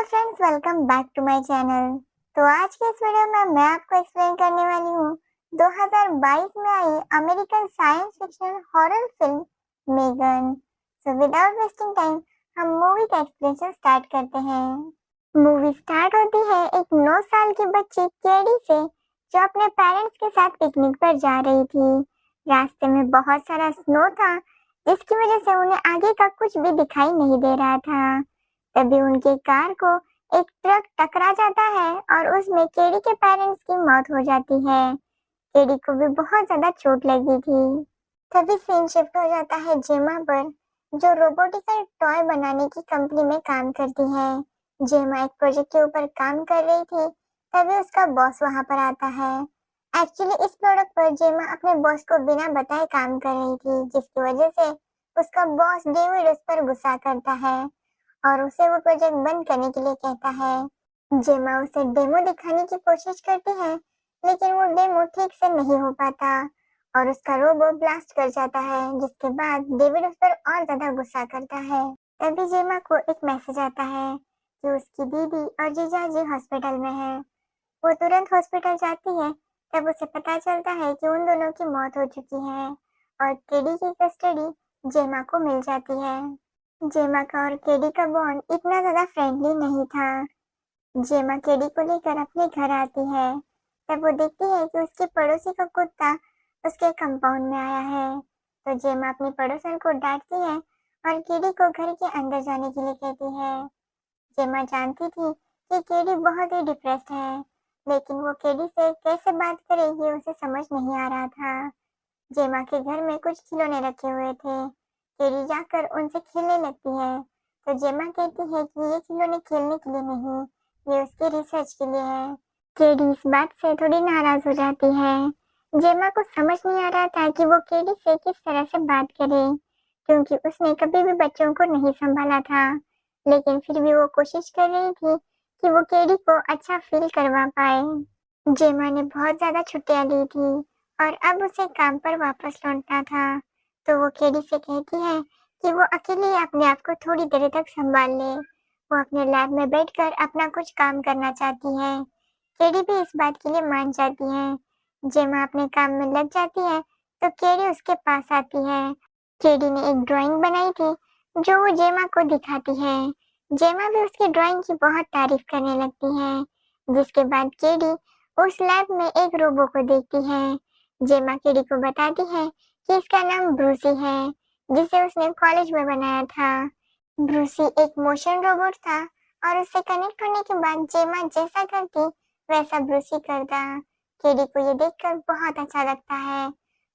Friends, welcome back to my channel. तो आज के इस वीडियो में मैं आपको एक्सप्लेन करने वाली हूँ 2022 में आई American science fiction horror film Megan. So without wasting time हम मूवी का एक्सप्लेनेशन स्टार्ट करते हैं। मूवी स्टार्ट होती है एक 9 साल की बच्ची केडी से, जो अपने पेरेंट्स के साथ पिकनिक पर जा रही थी। रास्ते में बहुत सारा स्नो था, जिसकी वजह से उन्हें आगे का कुछ भी दिखाई नहीं दे रहा था। तभी उनकी कार को एक ट्रक टकरा जाता है और उसमें केडी के पेरेंट्स की मौत हो जाती है। केडी को भी बहुत ज्यादा चोट लगी थी। तभी सीन शिफ्ट हो जाता है जेमा पर, जो रोबोटिकल टॉय बनाने की कंपनी में काम करती है। जेमा एक प्रोजेक्ट के ऊपर काम कर रही थी, तभी उसका बॉस वहां पर आता है। एक्चुअली इस प्रोडक्ट पर जेमा अपने बॉस को बिना बताए काम कर रही थी, जिसकी वजह से उसका बॉस डेविड उस पर गुस्सा करता है और उसे वो प्रोजेक्ट बंद करने के लिए कहता है। जेमा उसे डेमो दिखाने की कोशिश करती है, लेकिन वो डेमो ठीक से नहीं हो पाता और उसका रोबो ब्लास्ट कर जाता है, जिसके बाद डेविड उस पर और ज्यादा गुस्सा करता है। तभी जेमा को एक मैसेज आता है कि उसकी दीदी और जीजाजी हॉस्पिटल में है। वो तुरंत हॉस्पिटल जाती है। तब उसे पता चलता है कि उन दोनों की मौत हो चुकी है और केडी की कस्टडी जेमा को मिल जाती है। जेमा का और केडी का बॉन्ड इतना ज्यादा फ्रेंडली नहीं था। जेमा केडी को लेकर अपने घर आती है। तब वो देखती है कि उसके पड़ोसी का कुत्ता उसके कंपाउंड में आया है। तो जेमा अपनी पड़ोसन को डांटती है और केडी को घर के अंदर जाने के लिए कहती है। जेमा जानती थी कि केडी बहुत ही डिप्रेस्ड है, लेकिन वो केडी से कैसे बात करे ये उसे समझ नहीं आ रहा था। जेमा के घर में कुछ खिलौने रखे हुए थे। केडी जाकर उनसे खेलने लगती है, तो जेमा कहती है कि ये खिलौने खेलने के लिए नहीं, ये उसके रिसर्च के लिए है। केडी इस बात से थोड़ी नाराज हो जाती है। जेमा को समझ नहीं आ रहा था कि वो केडी से किस तरह से बात करे, क्योंकि उसने कभी भी बच्चों को नहीं संभाला था। लेकिन फिर भी वो कोशिश कर रही थी कि वो केडी को अच्छा फील करवा पाए। जेमा ने बहुत ज्यादा छुट्टियां ली थी और अब उसे काम पर वापस लौटना था। तो वो केडी से कहती है कि वो अकेले अपने आप को थोड़ी देर तक संभाल ले। वो अपने लैब में बैठकर अपना कुछ काम करना चाहती है। केडी भी इस बात के लिए मान जाती है। जेमा अपने काम में लग जाती है, तो केडी उसके पास आती है। केडी ने एक ड्राइंग बनाई थी, जो वो जेमा को दिखाती है। जेमा भी उसकी ड्राइंग की बहुत तारीफ करने लगती है, जिसके बाद केडी उस लैब में एक रोबो को देखती है। जेमा केडी को बताती है कि इसका नाम ब्रूसी है, जिसे उसने कॉलेज में बनाया था। ब्रूसी एक मोशन रोबोट था और उससे कनेक्ट होने के बाद जेमा जैसा करती वैसा ब्रूसी करता। केडी को ये देखकर बहुत अच्छा लगता है।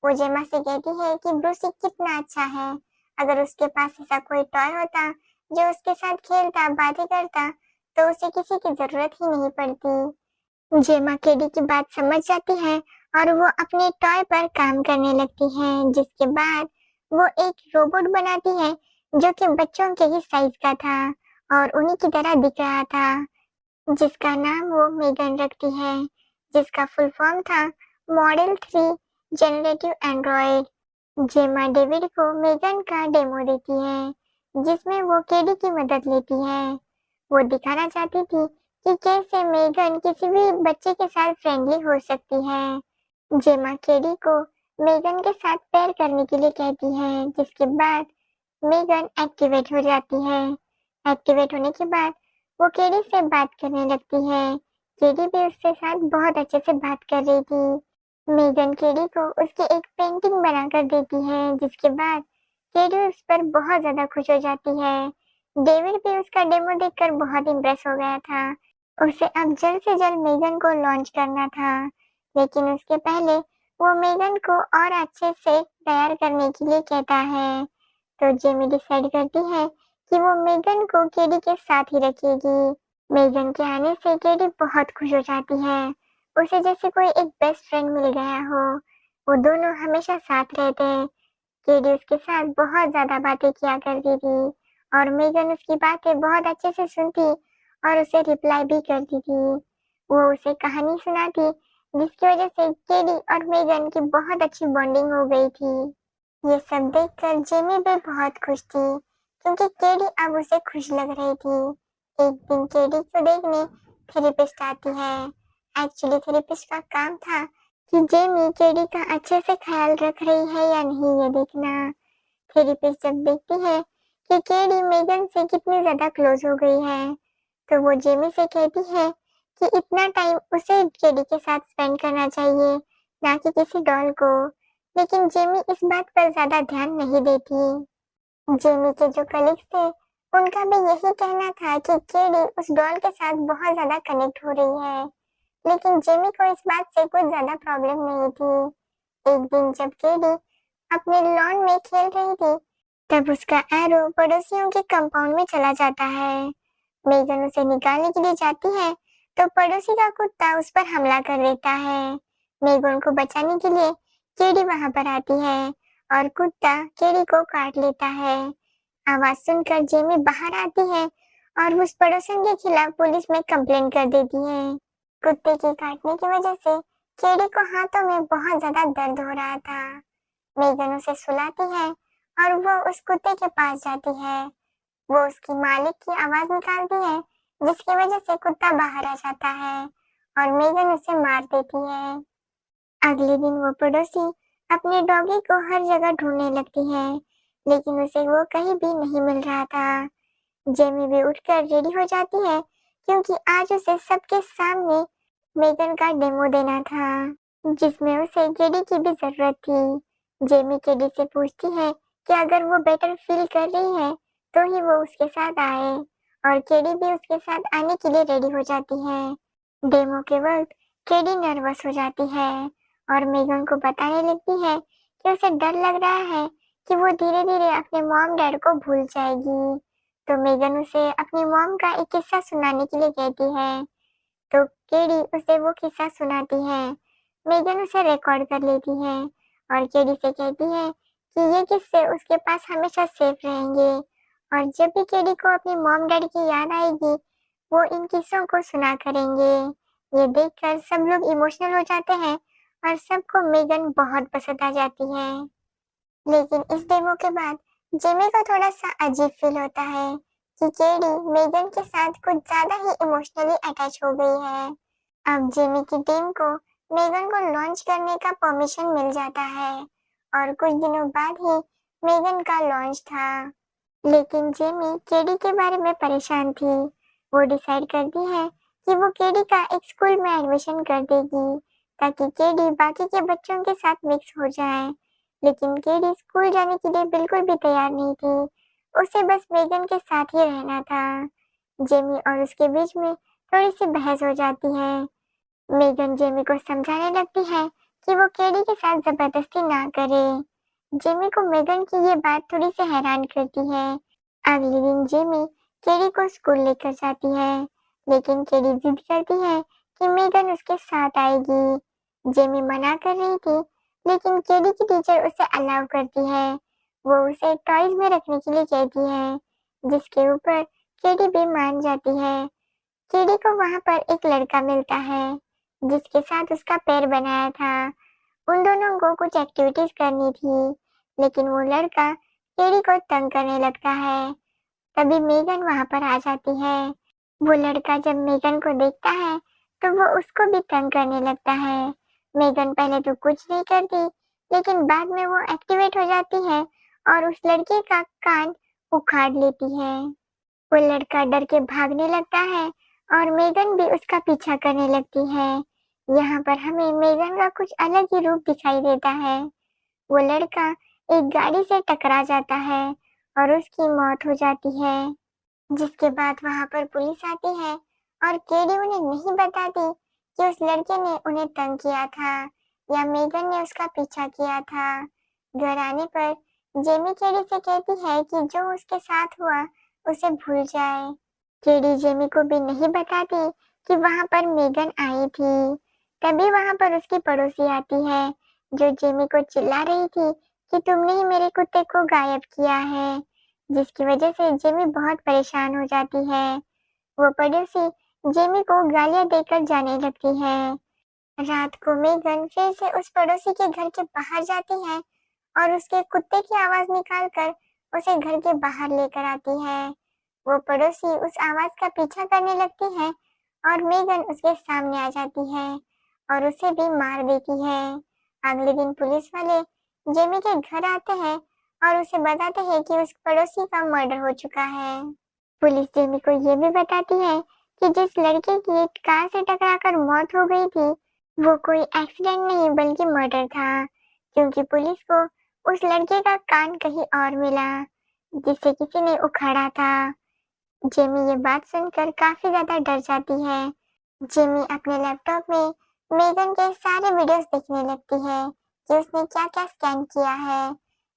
वो जेमा से कहती है कि ब्रूसी कितना अच्छा है। अगर उसके पास ऐसा कोई टॉय होता जो उसके साथ खेलता, बातें करता, तो उसे किसी की जरूरत ही नहीं पड़ती। जेमा केडी की बात समझ जाती है और वो अपने टॉय पर काम करने लगती है, जिसके बाद वो एक रोबोट बनाती है जो कि बच्चों के ही साइज का था और उन्हीं की तरह दिख रहा था, जिसका नाम वो मेगन रखती है, जिसका फुल फॉर्म था मॉडल 3 जनरेटिव एंड्रॉइड। जेमा डेविड को मेगन का डेमो देती है, जिसमें वो केडी की मदद लेती है। वो दिखाना चाहती थी कि कैसे मेगन किसी भी बच्चे के साथ फ्रेंडली हो सकती है। जेमा केडी को मेगन के साथ पेयर करने के लिए कहती है, जिसके बाद मेगन एक्टिवेट हो जाती है। एक्टिवेट होने के बाद वो केडी से बात करने लगती है। केडी भी उसके साथ बहुत अच्छे से बात कर रही थी। मेगन केडी को उसकी एक पेंटिंग बनाकर देती है, जिसके बाद केडी उस पर बहुत ज्यादा खुश हो जाती है। डेविड भी उसका डेमो देखकर बहुत इम्प्रेस हो गया था। उसे अब जल्द से जल्द मेगन को लॉन्च करना था, लेकिन उसके पहले वो मेगन को और अच्छे से तैयार करने के लिए कहता है। तो जेमी डिसाइड करती है कि वो मेगन को केडी के साथ ही रखेगी। मेगन के आने से केडी बहुत खुश हो जाती है। उसे जैसे कोई एक बेस्ट फ्रेंड मिल गया हो। वो दोनों हमेशा साथ रहते हैं। केडी उसके साथ बहुत ज्यादा बातें किया करती थी और मेगन उसकी बातें बहुत अच्छे से सुनती और उसे रिप्लाई भी करती थी। वो उसे कहानी सुनाती, जिसकी वजह से केडी और मेगन की बहुत अच्छी बॉन्डिंग हो गई थी। ये सब देखकर जेमी भी बहुत खुश थी, क्योंकि केडी अब उसे खुश लग रही थी। एक दिन केडी को देखने थेरेपिस्ट आती है। एक्चुअली थेरेपिस्ट का काम था कि जेमी केडी का अच्छे से ख्याल रख रही है या नहीं ये देखना। थेरेपिस्ट जब देखती है कि केडी मेगन से कितनी ज्यादा क्लोज हो गई है, तो वो जेमी से कहती है कि इतना टाइम उसे केडी के साथ स्पेंड करना चाहिए, ना कि किसी डॉल को। लेकिन जेमी इस बात पर ज्यादा ध्यान नहीं देती। जेमी के जो कलीग्स थे, उनका भी यही कहना था कि केडी उस डॉल के साथ बहुत ज्यादा कनेक्ट हो रही है, लेकिन जेमी को इस बात से कुछ ज्यादा प्रॉब्लम नहीं थी। एक दिन जब केडी अपने लॉन में खेल रही थी, तब उसका एरो पड़ोसियों के कंपाउंड में चला जाता है। मेगन उसे निकालने के लिए जाती है, तो पड़ोसी का कुत्ता उस पर हमला कर देता है। मेगन को बचाने के लिए केडी वहां पर आती है और कुत्ता केडी को काट लेता है। आवाज सुनकर जेमी बाहर आती है और उस पड़ोसन के खिलाफ पुलिस में कंप्लेन कर देती है। कुत्ते के काटने की वजह से केडी को हाथों में बहुत ज्यादा दर्द हो रहा था। मेगन उसे सुलाती है और वो उस कुत्ते के पास जाती है। वो उसकी मालिक की आवाज निकालती है, जिसकी वजह से कुत्ता बाहर आ जाता है और मेगन उसे मार देती है। अगले दिन वो पड़ोसी अपने डॉगी को हर जगह ढूंढने लगती है, लेकिन उसे वो कहीं भी नहीं मिल रहा था। जेमी भी उठकर रेडी हो जाती है, क्योंकि आज उसे सबके सामने मेगन का डेमो देना था, जिसमें उसे केडी की भी जरूरत थी। जेमी केडी से पूछती है कि अगर वो बेटर फील कर रही है तो ही वो उसके साथ आए, और केडी भी उसके साथ आने के लिए रेडी हो जाती है। डेमो के वक्त केडी नर्वस हो जाती है और मेगन को बताने लगती है कि उसे डर लग रहा है कि वो धीरे धीरे अपने मॉम डैड को भूल जाएगी। तो मेगन उसे अपनी मॉम का एक किस्सा सुनाने के लिए कहती है, तो केडी उसे वो किस्सा सुनाती है। मेगन उसे रिकॉर्ड कर लेती है और केडी से कहती है कि ये किस्से उसके पास हमेशा सेफ रहेंगे, और जब भी केडी को अपनी मॉम डैड की याद आएगी, वो इन किस्सों को सुना करेंगे। ये देखकर सब लोग इमोशनल हो जाते हैं और सबको मेगन बहुत पसंद आ जाती है। लेकिन इस डेमो के बाद जेमी को थोड़ा सा अजीब फील होता है कि केडी मेगन के साथ कुछ ज्यादा ही इमोशनली अटैच हो गई है। अब जेमी की टीम को मेगन को लॉन्च करने का परमिशन मिल जाता है और कुछ दिनों बाद ही मेगन का लॉन्च था। लेकिन जेमी केडी के बारे में परेशान थी। वो डिसाइड करती है कि वो केडी का एक स्कूल में एडमिशन कर देगी, ताकि केडी बाकी के बच्चों के साथ मिक्स हो जाए। लेकिन केडी स्कूल जाने के लिए बिल्कुल भी तैयार नहीं थी, उसे बस मेगन के साथ ही रहना था। जेमी और उसके बीच में थोड़ी सी बहस हो जाती है। मेगन जेमी को समझाने लगती है कि वो केडी के साथ जबरदस्ती ना करे। जेमी को मेगन की ये बात थोड़ी सी हैरान करती है। अगले दिन जेमी केडी को स्कूल लेकर जाती है, लेकिन केडी जिद करती है कि मेगन उसके साथ आएगी। जेमी मना कर रही थी, लेकिन केडी की टीचर उसे अलाउ करती है। वो उसे टॉयज में रखने के लिए कहती है, जिसके ऊपर केडी भी मान जाती है। केडी को वहां पर एक लड़का मिलता है, जिसके साथ उसका पैर बनाया था। उन दोनों को कुछ एक्टिविटीज करनी थी, लेकिन वो लड़का केडी को तंग करने लगता है। तभी मेगन वहां पर आ जाती है। वो लड़का जब मेगन को देखता है, तो वो उसको भी तंग करने लगता है। मेगन पहले तो कुछ नहीं करती, लेकिन बाद में वो एक्टिवेट हो जाती है और उस लड़के का कान उखाड़ लेती है। वो लड़का डर के भागने लगता है और मेगन भी उसका पीछा करने लगती है। यहाँ पर हमें मेगन का कुछ अलग ही रूप दिखाई देता है। वो लड़का एक गाड़ी से टकरा जाता है और उसकी मौत हो जाती है। जिसके बाद वहां पर पुलिस आती है और केडी उन्हें नहीं बताती कि उस लड़के ने उन्हें तंग किया था या मेगन ने उसका पीछा किया था। घर आने पर जेमी केडी से कहती है कि जो उसके साथ हुआ उसे भूल जाए। केडी जेमी को भी नहीं बताती कि वहां पर मेगन आई थी। तभी वहां पर उसकी पड़ोसी आती है, जो जेमी को चिल्ला रही थी कि तुमने ही मेरे कुत्ते को गायब किया है, जिसकी वजह से जेमी बहुत परेशान हो जाती है। वो पड़ोसी जेमी को गालियां देकर जाने लगती है। रात को मेगन फिर से उस पड़ोसी के घर के बाहर जाती है और उसके कुत्ते की आवाज निकालकर उसे घर के बाहर लेकर आती है। वो पड़ोसी उस आवाज का पीछा करने लगती है और मेगन उसके सामने आ जाती है और उसे भी मार देती है। अगले दिन पुलिस वाले जेमी के घर आते हैं और उसे बताते हैं कि उस पड़ोसी का मर्डर हो चुका है। पुलिस जेमी को ये भी बताती है कि जिस लड़के की कार से टकराकर मौत हो गई थी, वो कोई एक्सीडेंट नहीं बल्कि मर्डर था, क्योंकि पुलिस को उस लड़के का कान कहीं और मिला, जिसे किसी ने उखाड़ा था। जेमी ये बात सुनकर काफी ज्यादा डर जाती है। जेमी अपने लैपटॉप में मेगन के सारे वीडियोस देखने लगती है कि उसने क्या-क्या स्कैन किया है,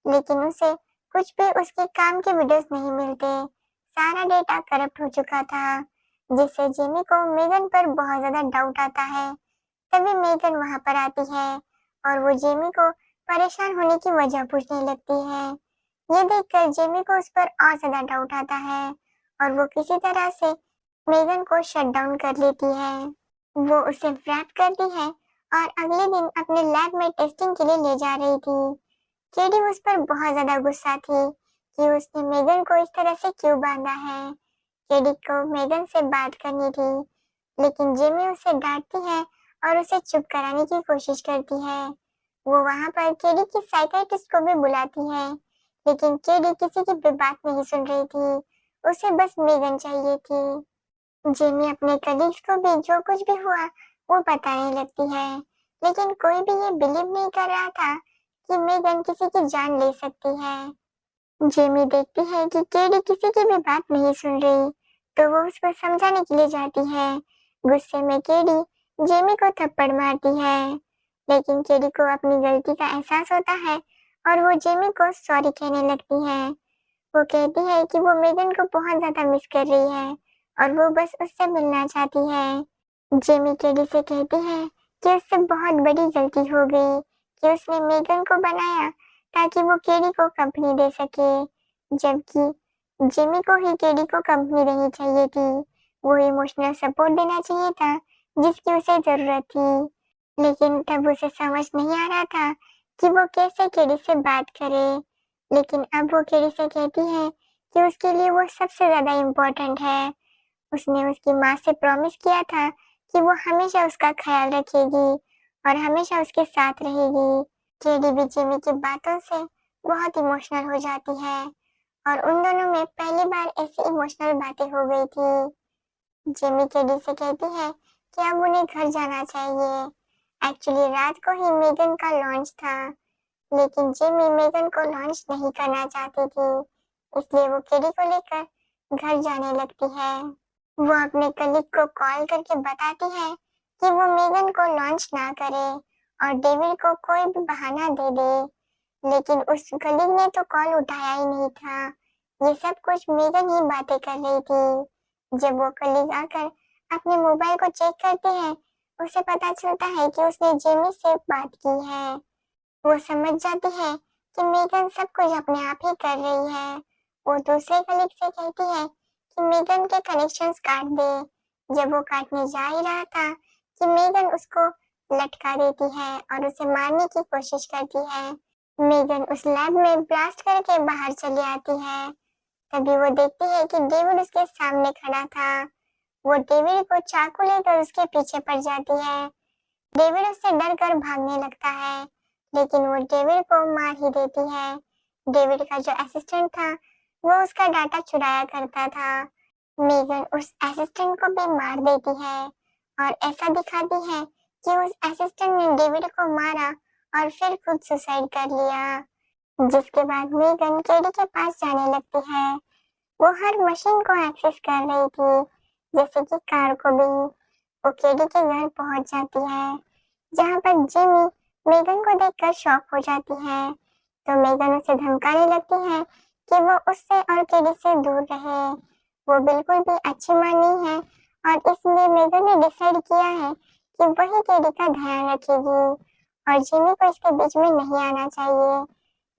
लेकिन उसे कुछ भी उसके काम के वीडियोस नहीं मिलते। सारा डेटा करप्ट हो चुका था, जिससे जेमी को मेगन पर बहुत ज्यादा डाउट आता है। तभी मेगन वहां पर आती है और वो जेमी को परेशान होने की वजह पूछने लगती है। ये देखकर जेमी को उस पर और ज्यादा डाउट आता है और वो किसी तरह से मेगन को शट डाउन कर लेती है। वो उसे रैप करती है और अगले दिन अपने लैब में टेस्टिंग के लिए ले जा रही थी। केडी उस पर बहुत ज्यादा गुस्सा थी कि उसने मेगन को इस तरह से क्यों बांधा है। केडी को मेगन से बात करनी थी, लेकिन जेमी उसे डांटती है और उसे चुप कराने की कोशिश करती है। वो वहां पर केडी की साइकियाट्रिस्ट को भी बुलाती है, लेकिन केडी किसी की भी बात नहीं सुन रही थी, उसे बस मेगन चाहिए थी। जेमी अपने कलीग्स को भी जो कुछ भी हुआ वो बताने लगती है, लेकिन कोई भी ये बिलीव नहीं कर रहा था कि मेगन किसी की जान ले सकती है। जेमी देखती है कि केडी किसी की भी बात नहीं सुन रही, तो वो उसको समझाने के लिए जाती है। गुस्से में केडी जेमी को थप्पड़ मारती है, लेकिन केडी को अपनी गलती का एहसास होता है और वो जेमी को सॉरी कहने लगती है। वो कहती है कि वो मेगन को बहुत ज्यादा मिस कर रही है और वो बस उससे मिलना चाहती है। जेमी केडी से कहती है कि उससे बहुत बड़ी गलती हो गई कि उसने मेगन को बनाया ताकि वो केडी को कंपनी दे सके, जबकि जेमी को ही केडी को कंपनी देनी चाहिए थी। वो इमोशनल सपोर्ट देना चाहिए था जिसकी उसे जरूरत थी, लेकिन तब उसे समझ नहीं आ रहा था कि वो कैसे केडी से बात करे। लेकिन अब वो केडी से कहती है कि उसके लिए वो सबसे ज्यादा इम्पोर्टेंट है। उसने उसकी माँ से प्रॉमिस किया था कि वो हमेशा उसका ख्याल रखेगी और हमेशा उसके साथ रहेगी। केडी भी जेमी की बातों से बहुत इमोशनल हो जाती है और उन दोनों में पहली बार ऐसी इमोशनल बातें हो गई थी। जेमी केडी से कहती है कि अब उन्हें घर जाना चाहिए। एक्चुअली रात को ही मेगन का लॉन्च था, लेकिन जेमी मेगन को लॉन्च नहीं करना चाहती थी, इसलिए वो केडी को लेकर घर जाने लगती है। वो अपने कलीग को कॉल करके बताती है कि वो मेगन को लॉन्च ना करे और डेविड को कोई भी बहाना दे दे, लेकिन उस कलीग ने तो कॉल उठाया ही नहीं था। ये सब कुछ मेगन ही बातें कर रही थी। जब वो कलीग आकर अपने मोबाइल को चेक करती है, उसे पता चलता है कि उसने जेमी से बात की है। वो समझ जाती है कि मेगन सब कुछ अपने आप ही कर रही है। वो दूसरे कलीग से कहती है कि मेगन के कनेक्शंस काट दे। जब वो काटने जा ही रहा था कि मेगन उसको लटका देती है और उसे मारने की कोशिश करती है। मेगन उस लैब में ब्लास्ट करके बाहर चली आती है। तभी वो देखती है कि डेविड उसके सामने खड़ा था। वो डेविड को चाकू लेकर उसके पीछे पड़ जाती है। डेविड उससे डर कर भागने लगता है, लेकिन वो डेविड को मार ही देती है। डेविड का जो असिस्टेंट था वो उसका डाटा चुराया करता था। मेगन उस असिस्टेंट को भी मार देती है और ऐसा दिखाती है कि उस असिस्टेंट ने डेविड को मारा और फिर खुद सुसाइड कर लिया। जिसके बाद मेगन केडी के पास जाने लगती है। वो हर मशीन को एक्सेस कर रही थी, जैसे कि कार को भी। वो केडी के घर पहुंच जाती है, जहां पर जेमी मेगन को देखकर शॉक हो जाती है। तो मेगन उसे धमकाने लगती है कि वो उससे और केडी से दूर रहे। वो बिल्कुल भी अच्छी माँ नहीं है और इसलिए मेगन ने डिसाइड किया है कि वही केडी का ध्यान रखेगी और जेमी को इसके बीच में नहीं आना चाहिए।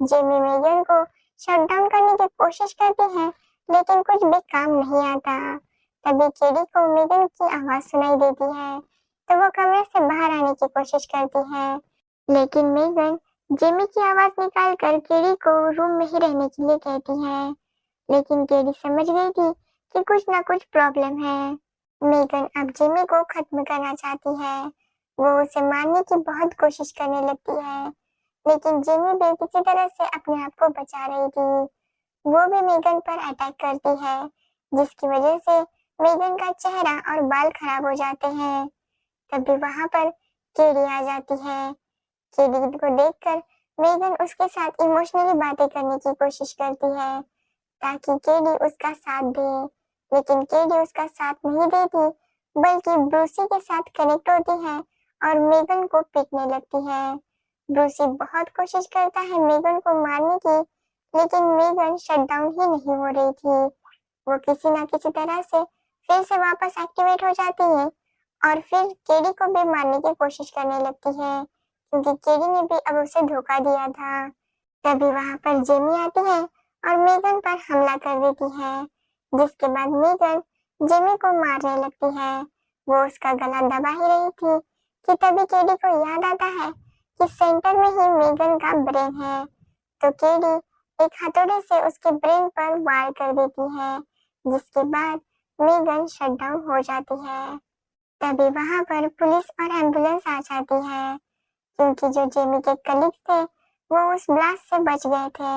जेमी मेगन को शट डाउन करने की कोशिश करती है, लेकिन कुछ भी काम नहीं आता। तभी केडी को मेगन की आवाज सुनाई देती है, तो वो कमरे से बाहर आने की कोशिश करती है, लेकिन मेगन जेमी की आवाज निकाल कर केडी को रूम में ही रहने के लिए कहती है। लेकिन केडी समझ गई थी कि कुछ ना कुछ प्रॉब्लम है। मेगन अब जिमी को खत्म करना चाहती है। वो उसे मारने की बहुत कोशिश करने लगती है, लेकिन जिमी भी किसी तरह से अपने आप को बचा रही थी। वो भी मेगन पर अटैक करती है, जिसकी वजह से मेगन का चेहरा और बाल खराब हो जाते हैं। तभी वहां पर केडी आ जाती है। केडी को देखकर मेगन उसके साथ इमोशनली बातें करने की कोशिश करती है ताकि केडी उसका साथ दे, लेकिन केडी उसका साथ नहीं देती, बल्कि ब्रूसी के साथ कनेक्ट होती है और मेगन को पीटने लगती है। ब्रूसी बहुत कोशिश करता है मेगन को मारने की, लेकिन मेगन शटडाउन ही नहीं हो रही थी। वो किसी न किसी तरह से फिर से वापस एक्टिवेट हो जाती है और फिर केडी को भी मारने की कोशिश करने लगती है, क्योंकि केडी ने भी अब उसे धोखा दिया था। तभी वहां पर जेमी आती है और मेगन पर हमला कर देती है, जिसके बाद मेगन जेमी को मारने लगती है। वो उसका गला दबा ही रही थी कि तभी केडी को याद आता है कि सेंटर में ही मेगन का ब्रेन है। तो केडी एक हथौड़े से उसके ब्रेन पर वार कर देती है, जिसके बाद मेगन शटडाउन हो जाती है। तभी वहां पर पुलिस और एम्बुलेंस आ जाती है, क्योंकि जो जेमी के कलीग्स थे वो उस ब्लास्ट से बच गए थे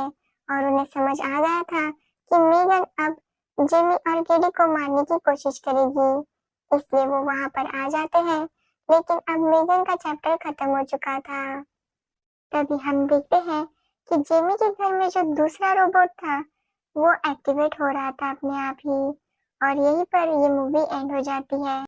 और उन्हें समझ आ गया था कि मेगन अब जेमी और केडी को मारने की कोशिश करेगी, इसलिए वो वहां पर आ जाते हैं। लेकिन अब मेगन का चैप्टर खत्म हो चुका था। तभी हम देखते हैं कि जेमी के घर में जो दूसरा रोबोट था वो एक्टिवेट हो रहा था अपने आप ही, और यहीं पर ये मूवी एंड हो जाती है।